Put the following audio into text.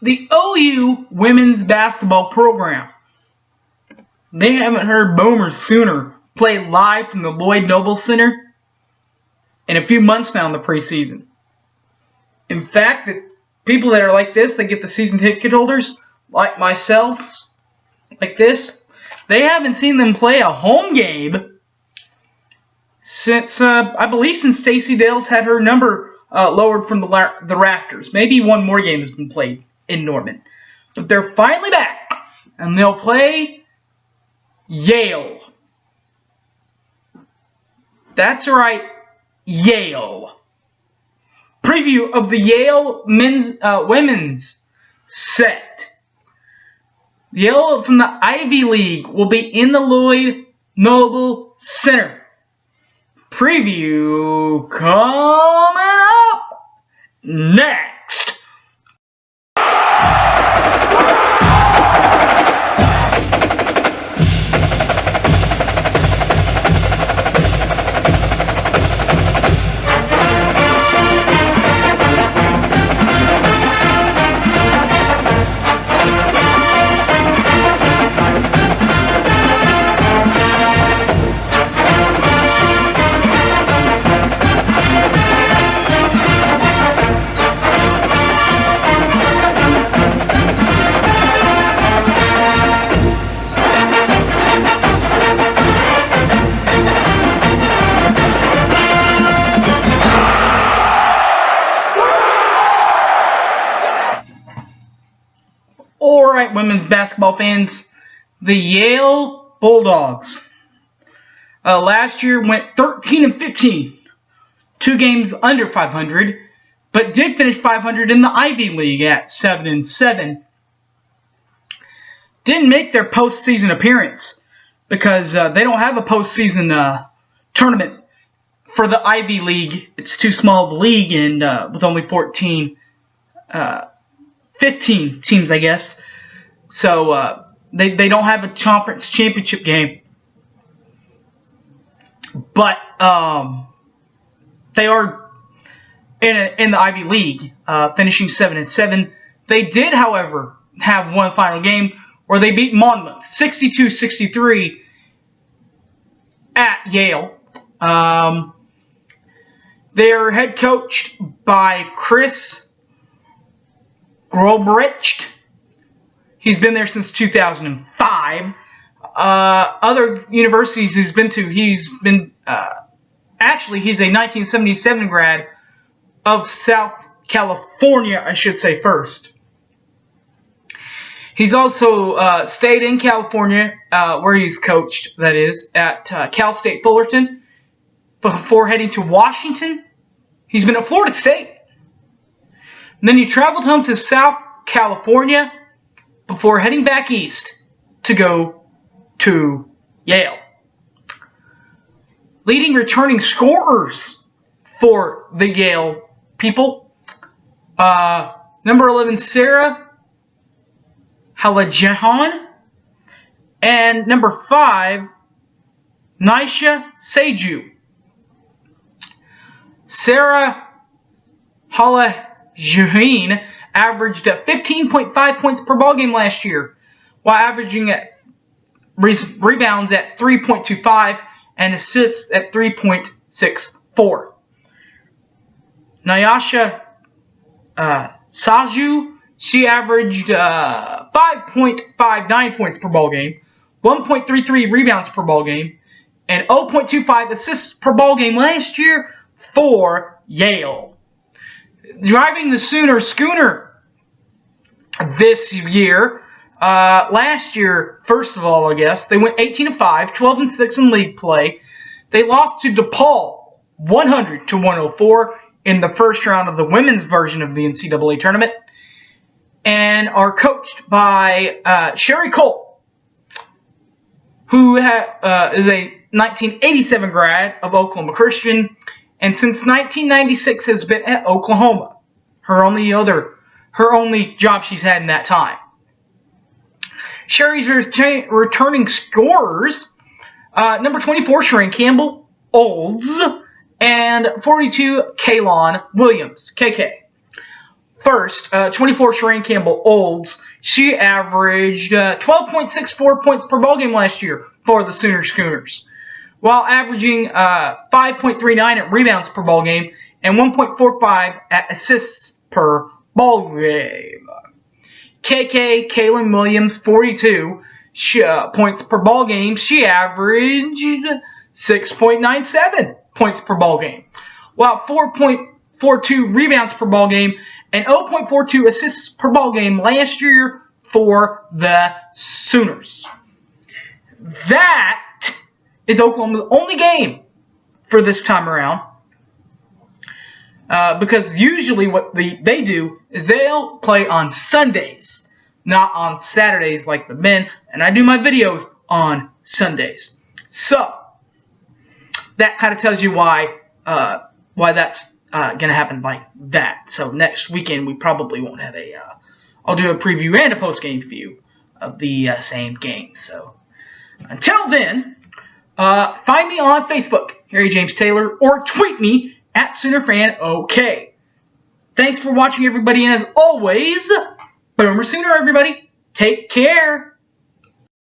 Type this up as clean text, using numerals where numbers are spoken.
The OU women's basketball program. They haven't heard Boomer Sooner play live from the Lloyd Noble Center in a few months now in the preseason. In fact, the people that are like this, that get the season ticket holders, like myself, like this, they haven't seen them play a home game since, I believe, since Stacey Dales had her number lowered from the rafters. Maybe one more game has been played in Norman. But they're finally back, and they'll play Yale. That's right, Yale. Preview of the Yale women's set. Yale from the Ivy League will be in the Lloyd Noble Center. Preview coming up next. Alright, women's basketball fans, the Yale Bulldogs last year went 13-15, 2 games under 500, but did finish 500 in the Ivy League at 7-7. Didn't make their postseason appearance because they don't have a postseason tournament for the Ivy League. It's too small of a league, and with only 15 teams, I guess. So they don't have a conference championship game. But they are in the Ivy League, finishing 7-7. They did, however, have one final game where they beat Monmouth 62-63 at Yale. They're head coached by Chris Grobrecht. He's been there since 2005. Other universities he's been to, actually, he's a 1977 grad of South California, I should say first. He's also stayed in California, where he's coached, that is, at Cal State Fullerton, before heading to Washington. He's been at Florida State. And then he traveled home to South California before heading back east to go to Yale. Leading returning scorers for the Yale people. Number 11, Sarah Halajahan. And number 5, Nisha Seju. Sarah Halajahan averaged at 15.5 points per ballgame last year, while averaging at rebounds at 3.25 and assists at 3.64. Nyasha Saju, she averaged 5.59 points per ballgame, 1.33 rebounds per ballgame, and 0.25 assists per ballgame last year for Yale. Driving the schooner this year, last year, first of all, I guess, they went 18-5, 12-6 in league play. They lost to DePaul 100-104 in the first round of the women's version of the NCAA tournament, and are coached by Sherry Cole, who is a 1987 grad of Oklahoma Christian, and since 1996 has been at Oklahoma. Her only job she's had in that time. Sherry's returning scorers, number 24, Shereen Campbell, Olds, and 42, Kaylon Williams, KK. First, 24 Shereen Campbell Olds. She averaged 12.64 points per ball game last year for the Sooner Schooners, while averaging 5.39 at rebounds per ball game and 1.45 at assists per ball game. Kaylin Williams, 42 points per ball game. She averaged 6.97 points per ball game, while 4.42 rebounds per ball game and 0.42 assists per ball game last year for the Sooners. That is Oklahoma's only game for this time around. Because usually what they do is they'll play on Sundays, not on Saturdays like the men. And I do my videos on Sundays. So that kind of tells you why that's going to happen like that. So next weekend we probably won't have I'll do a preview and a post-game view of the same game. So until then, find me on Facebook, Harry James Taylor, or tweet me at SoonerFanOK. Thanks for watching, everybody, and as always, Boomer Sooner, everybody. Take care.